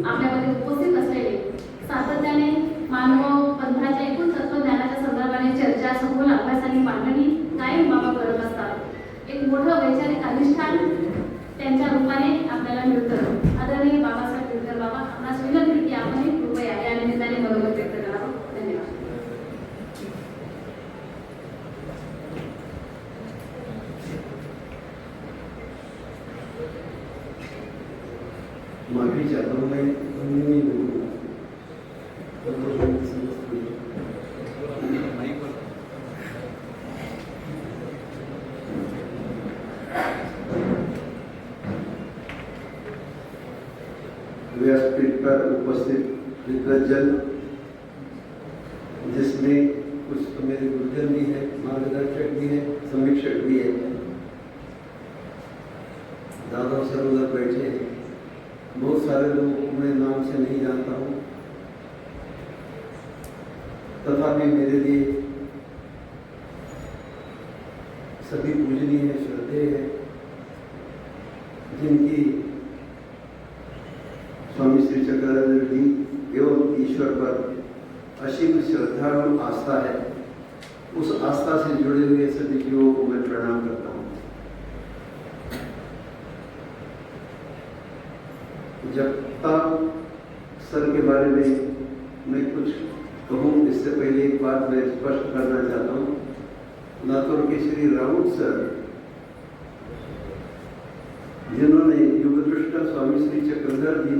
आपल्यामध्ये उपस्थित असलेले सातत्याने मानव पंथाच्या एकूण तत्वज्ञानाच्या संदर्भाने चर्चा, सखोल अभ्यास आणि मांडणी कायम बाबा करत असतात. एक मोठं वैचारिक अधिष्ठान त्यांच्या रूपाने आपल्याला मिळतं. आदरणीय बाबासाहेब टिळकर बाबा, आपणास विनंती की आपण कृपया या निमित्ताने मनोगत व्यक्त करावं. धन्यवाद. माफी चाहता हूँ, मैं व्यासपीठ पर उपस्थित विद्वज्जन, जिसमें कुछ तो मेरे गुरुजन भी हैं, मार्गदर्शक भी हैं, समीक्षक भी हैं, दादा सर उधर बैठे हैं। बहुत सारे लोगों को मैं नाम से नहीं जानता हूँ, तथापि मेरे लिए सभी पूजनीय है, श्रद्धेय है, जिनकी स्वामी श्री चक्रानंद जी एवं ईश्वर पर असीम श्रद्धा और आस्था है। उस आस्था से जुड़े हुए सभी जीवों को मैं प्रणाम करता हूँ। जब तक सर के बारे में मैं कुछ कहूँ, इससे पहले एक बात मैं स्पष्ट करना चाहता हूँ। लातूर के श्री राउत सर, जिन्होंने युगदृष्टा स्वामी श्री चक्रधर जी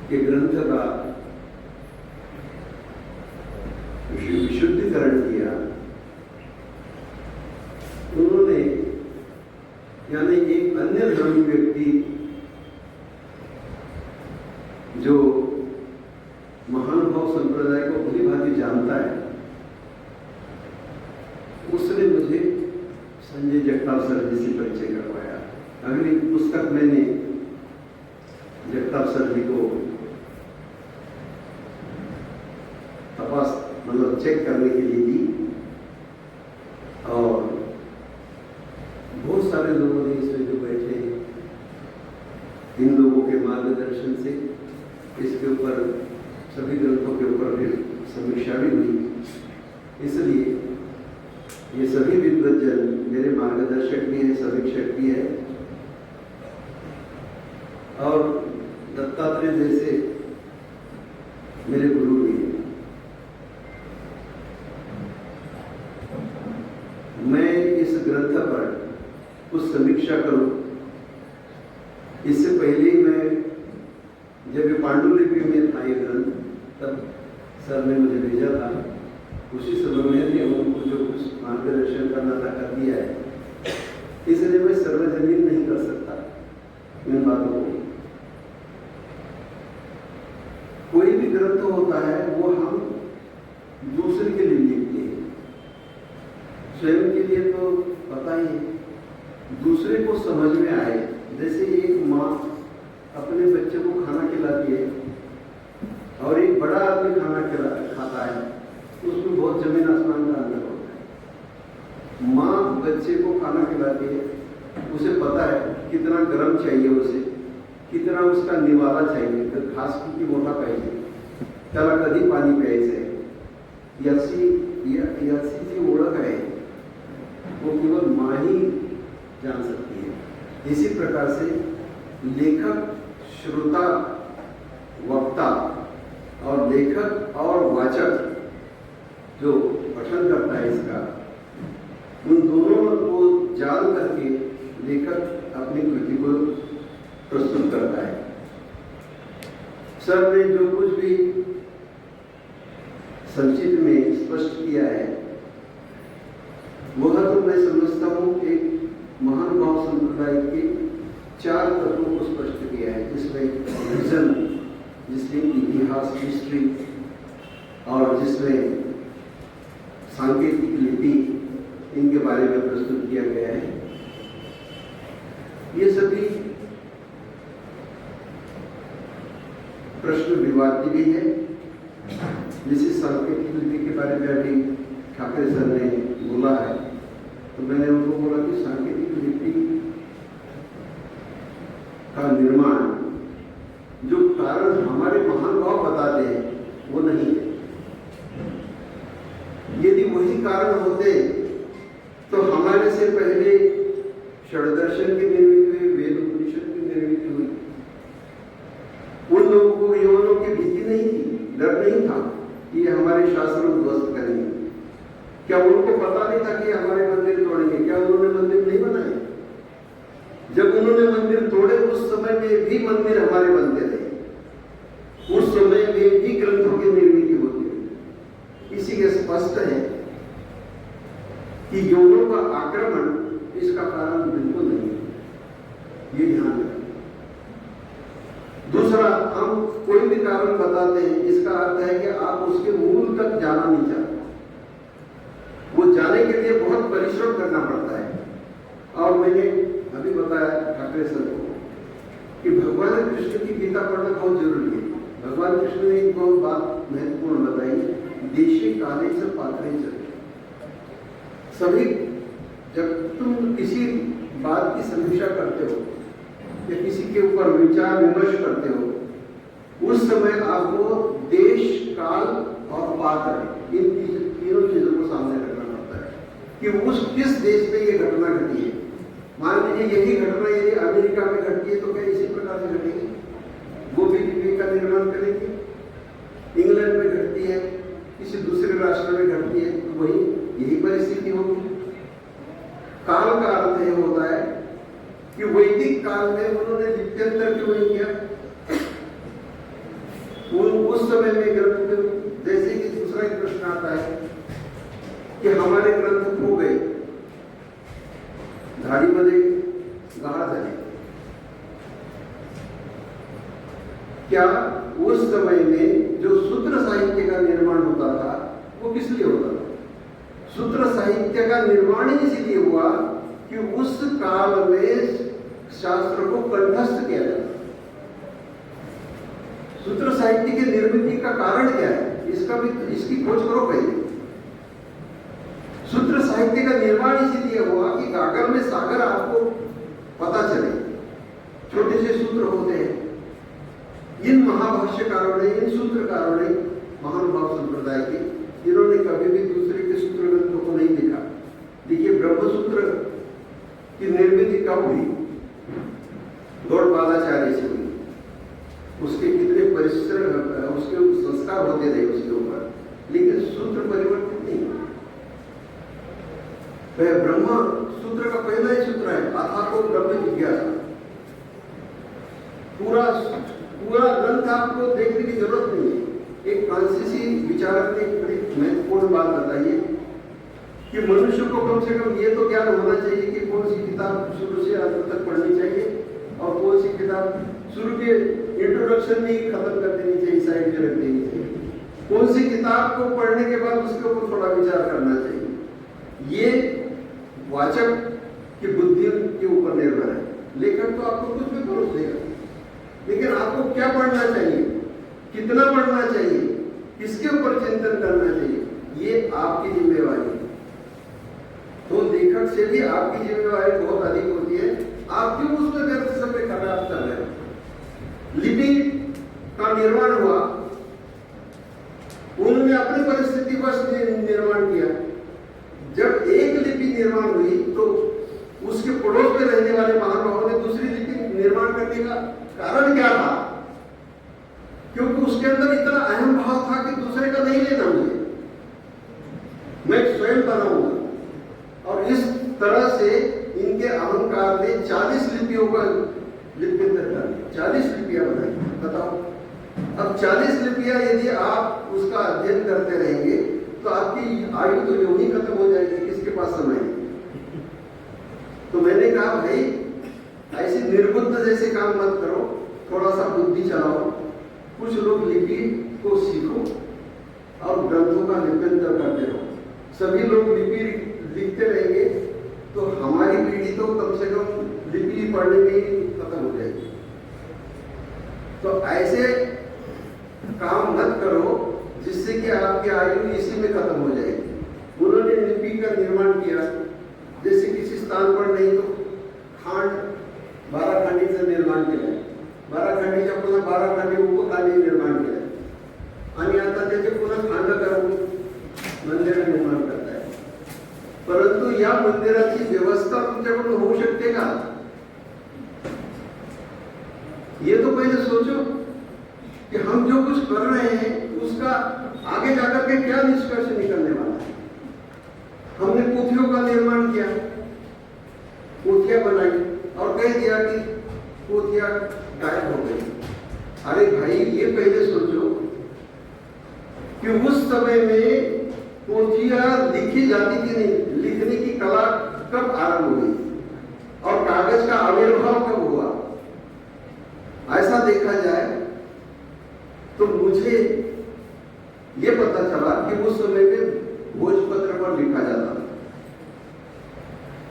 के ग्रंथ का विशुद्धिकरण किया, उन्होंने यानी एक अन्य धर्मी व्यक्ति जो महानुभाव संप्रदाय को भली भांति जानता है, उसने मुझे संजय जगताप सर जी से परिचय करवाया। अगली पुस्तक मैंने जगताप सर जी को तपास मतलब चेक करने के लिए दी, और बहुत सारे लोगों ने इसमें जो बैठे हैं, इन लोगों के मार्गदर्शन से इसके ऊपर सभी ग्रंथों के ऊपर भी समीक्षा भी हुई। इसलिए ये सभी विद्वज्जन मेरे मार्गदर्शक भी हैं, समीक्षक भी है, और दत्तात्रेय जैसे मेरे गुरु भी हैं। मैं इस ग्रंथ पर कुछ समीक्षा करूं, इससे पहले ही मैं जब ये पांडुलिपि में था ये ग्रंथ, तब सर ने मुझे भेजा था। उसी समय मैंने उनको जो कुछ मार्गदर्शन करना था कर दिया है, इसलिए मैं सर्वजनीन नहीं कर सकता इन बातों को। कोई भी ग्रंथ होता है वो हम दूसरे के लिए लिखते हैं, स्वयं के लिए तो पता ही है, दूसरे को समझ में आए। जैसे एक माँ अपने बच्चे को खाना खिलाती है और एक बड़ा आदमी खाना खाता है, उसमें बहुत जमीन आसमान का अंतर होता है। माँ बच्चे को खाना खिलाती है, उसे पता है कितना गर्म चाहिए, उसे कितना उसका निवाला चाहिए, घास की मोठा पाहिजे, त्याला कधी पाणी प्यायचं आहे, याची जी ओळख आहे वो केवल माँ ही जान सकती है। इसी प्रकार से लेखक, श्रोता, वक्ता और लेखक और वाचक जो पठन करता है इसका, उन दोनों को जान करके लेखक अपनी कृति को प्रस्तुत करता है। सर ने जो कुछ भी संक्षिप्त में स्पष्ट किया है, वह तो मैं समझता हूँ एक महानुभाव संप्रदाय के 4 तत्वों को स्पष्ट किया है, जिसमें विजन, जिसमें इतिहास, हिस्ट्री, और जिसमें सांकेतिक लिपि, इनके बारे में प्रस्तुत किया गया है। ये सभी प्रश्न विवाद भी है। जैसे सांकेतिक लिपि के बारे में अभी ठाकरे सर ने बोला है, तो मैंने उनको बोला कि सांकेतिक लिपि का निर्माण जो कारण हमारे महानुभाव बताते हैं वो नहीं है। यदि वही कारण होते तो हमारे से पहले षड्दर्शन की निर्मित हुई, वेद उपनिषद की निर्मित हुई। उन लोगों को यवनों की भीति नहीं थी, डर नहीं था कि ये हमारे शास्त्रों को ध्वस्त करेंगे। क्या उनको पता नहीं था कि हमारे मंदिर तोड़ेंगे? क्या उन्होंने मंदिर नहीं बनाए? जब उन्होंने मंदिर तोड़े उस समय में भी मंदिर हमारे बनते रहे, उस समय में भी ग्रंथों की निर्मित होती है। इसी के स्पष्ट है कि यौनों का आक्रमण इसका कारण बिल्कुल नहीं है, ये ध्यान रखें। दूसरा, हम कोई भी कारण बताते हैं, इसका अर्थ है कि आप उसके मूल तक जाना नहीं चाहते। वो जाने के लिए बहुत परिश्रम करना पड़ता है। और मैंने अभी बताया ठाकरे सर को कि भगवान कृष्ण की गीता पढ़ना बहुत जरूरी है। भगवान कृष्ण ने एक बहुत बात महत्वपूर्ण बताई, देशे काले से पात्रे चले। सभी जब तुम किसी बात की समीक्षा करते हो या किसी के ऊपर विचार विमर्श करते हो, उस समय आपको देश, काल और पात्र, इन तीनों चीजों को सामने रखना पड़ता है कि उस किस देश में ये घटना घटी है। मान लीजिए यही घटना यदि अमेरिका में घटती है तो क्या इसी प्रकार से घटेगी? वो भी लिपि का निर्माण करेंगे। इंग्लैंड में घटती है, किसी दूसरे राष्ट्र में घटती है, तो वही यही परिस्थिति होगी। काल का अर्थ यह होता है कि वैदिक काल में उन्होंने लिप्यंतर क्यों नहीं किया? उस समय में ग्रंथ, जैसे कि दूसरा एक प्रश्न आता है कि हमारे ग्रंथ खो गए, झाडीमध्ये गहाळ झाले। क्या उस समय में जो सूत्र साहित्य का निर्माण होता था वो किस लिए होता था? सूत्र साहित्य का निर्माण ही इसलिए हुआ कि उस काल में शास्त्र को कंठस्थ किया जाता। सूत्र साहित्य की निर्मित का कारण क्या है? इसकी खोज करो पहले। सूत्र साहित्य का निर्माण इसीलिए हुआ कि गागर में सागर आपको पता चले। छोटे से सूत्र होते हैं। इन महाभाष्यकारों ने, इन सूत्रकारों ने, महानुभाव संप्रदाय के, इन्होंने कभी भी दूसरे के सूत्र ग्रंथों को नहीं देखा। देखिए ब्रह्मसूत्र की निर्मित कब हुई? गौड़पादाचार्य से हुई। उसके कितने परिश्रम, उसके संस्कार होते रहे उसके ऊपर, लेकिन सूत्र परिवर्तित नहीं हुआ। वह ब्रह्म सूत्र का पहला ही सूत्र है, अथा को ब्रह्म जिज्ञासा। पूरा ग्रंथ आपको देखने की जरूरत नहीं है। एक फ्रांसीसी विचारक ने एक बड़ी महत्वपूर्ण बात बताई है कि मनुष्य को कम से कम ये तो ज्ञान होना चाहिए कि कौन सी किताब शुरू से अंत तक पढ़नी चाहिए और कौन सी किताब शुरू के इंट्रोडक्शन में खत्म कर देनी चाहिए, साइड में रख देनी चाहिए। कौन सी किताब को पढ़ने के बाद उसके ऊपर थोड़ा विचार करना चाहिए। ये वाचक की बुद्धि के ऊपर निर्भर है। लेखक तो आपको कुछ भी परोस देगा, लेकिन आपको क्या पढ़ना चाहिए, कितना पढ़ना चाहिए, किसके ऊपर चिंतन करना चाहिए, ये आपकी जिम्मेवारी है। तो लेखक से भी आपकी जिम्मेवारी बहुत अधिक होती है। आप क्यों उसमें व्यर्थ समय खराब कर रहे हो? लिपि का निर्माण हुआ, उन्होंने अपनी परिस्थिति पर निर्माण किया। जब एक लिपि निर्माण हुई तो उसके पड़ोस में रहने वाले महानुभावों ने दूसरी लिपि निर्माण करने का कारण क्या था? क्योंकि उसके अंदर इतना अहम भाव था कि दूसरे का नहीं लेना मुझे, मैं स्वयं बनाऊंगा। और इस तरह से इनके अहंकार ने 40 लिपियों का लिप्यंतर कर दिया। 40 लिपियां बनाई। बताओ, अब 40 लिपियां यदि आप उसका अध्ययन करते रहेंगे तो आपकी आयु तो यूं ही खत्म हो जाएगी, किसके पास समय है? तो मैंने कहा भाई ऐसे निर्बुद्ध जैसे काम मत करो, थोड़ा सा बुद्धि चलाओ। कुछ लोग लिपि को सीखो और ग्रंथों का लिप्यंतर करते रहो। सभी लोग लिपि लिखते रहेंगे तो हमारी पीढ़ी तो कम से कम लिपि पढ़ने में ही खत्म हो जाएगी। तो ऐसे काम मत करो जिससे कि आपकी आयु इसी में खत्म हो जाएगी। उन्होंने लिपि का निर्माण किया, जैसे किसी स्थान पर नहीं तो खांड 12 खंडी से निर्माण किया। 12 खंडी जब पुनः 12 खाली उपखाली निर्माण केलं आणि आता त्याचे पुन्हा खांड करून मंदिर निर्माण करताय. परंतु या मंदिराची व्यवस्था तुमच्याकडून होऊ शकते का? ये तो पहले सोचो कि हम जो कुछ कर रहे हैं उसका आगे जाकर के क्या निष्कर्ष निकलने वाला है. हमने पोथियों का निर्माण किया, पोथियां बनाई और कह दिया कि पोथियां गायब हो गई. अरे भाई, ये पहले सोचो कि उस समय में पोथियां लिखी जाती थी नहीं, लिखने की कला कब आरंभ हुई और कागज का आविर्भाव कब हुआ. ऐसा देखा जाए तो मुझे ये पता चला कि उस समय में भोजपत्र पर लिखा जाता था.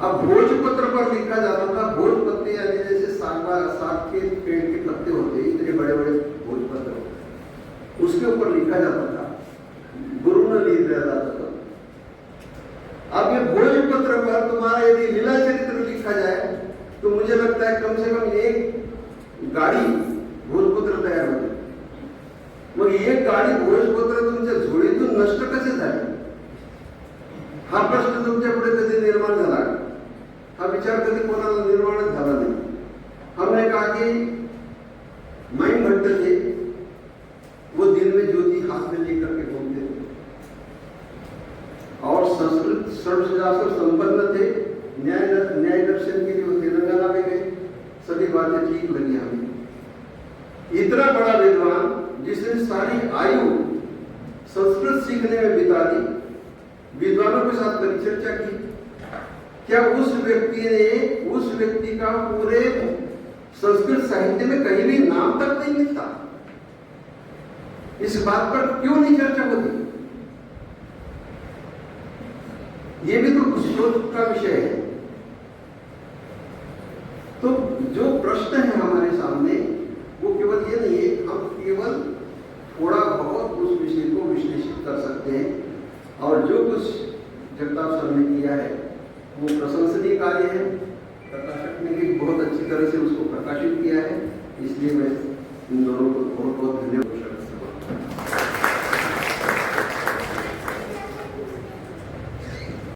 अब भोजपत्र पर लिखा जाता था, भोजपत्र यानी जैसे साग के पेड़ के पत्ते होते, इतने बड़े बड़े भोजपत्र, उसके ऊपर लिखा जाता था, गुरु ने लिख दिया जाता था. अब ये भोजपत्र पर तुम्हारा यदि लीला चरित्र लिखा जाए तो मुझे लगता है कम से कम एक गाडी भोजपत्र तयार होते. मग एक गाडी भोजपत्र तुमच्या झोळीतून नष्ट कसे झाले, हा प्रश्न तुमच्या पुढे कधी निर्माण झाला? हा विचार कधी कोणाला निर्माणच झाला नाही. हमने कहा कि माइन भट्ट थे, वो दिन में ज्योति हाथ में लेकर के घूमते थे और संस्कृत सर्वशास्त्र संपन्न थे. न्याय दर्शन के लिए वो तेलंगाना में गए. सभी बातें ठीक लगी हमें. इतना बड़ा विद्वान जिसने सारी आयु संस्कृत सीखने में बिता दी, विद्वानों के साथ परिचर्चा की, क्या उस व्यक्ति का पूरे संस्कृत साहित्य में कहीं भी नाम तक नहीं मिलता? इस बात पर क्यों नहीं चर्चा होती? ये भी तो शोध का विषय है. तो जो प्रश्न है हमारे सामने वो केवल ये नहीं है, हम केवल थोड़ा बहुत उस विषय को विश्लेषित कर सकते हैं और जो कुछ जगताप सर ने किया है वो प्रशंसनीय कार्य है. प्रकाशक ने भी बहुत अच्छी तरह से उसको प्रकाशित किया है, इसलिए मैं इन दोनों को बहुत बहुत धन्यवाद.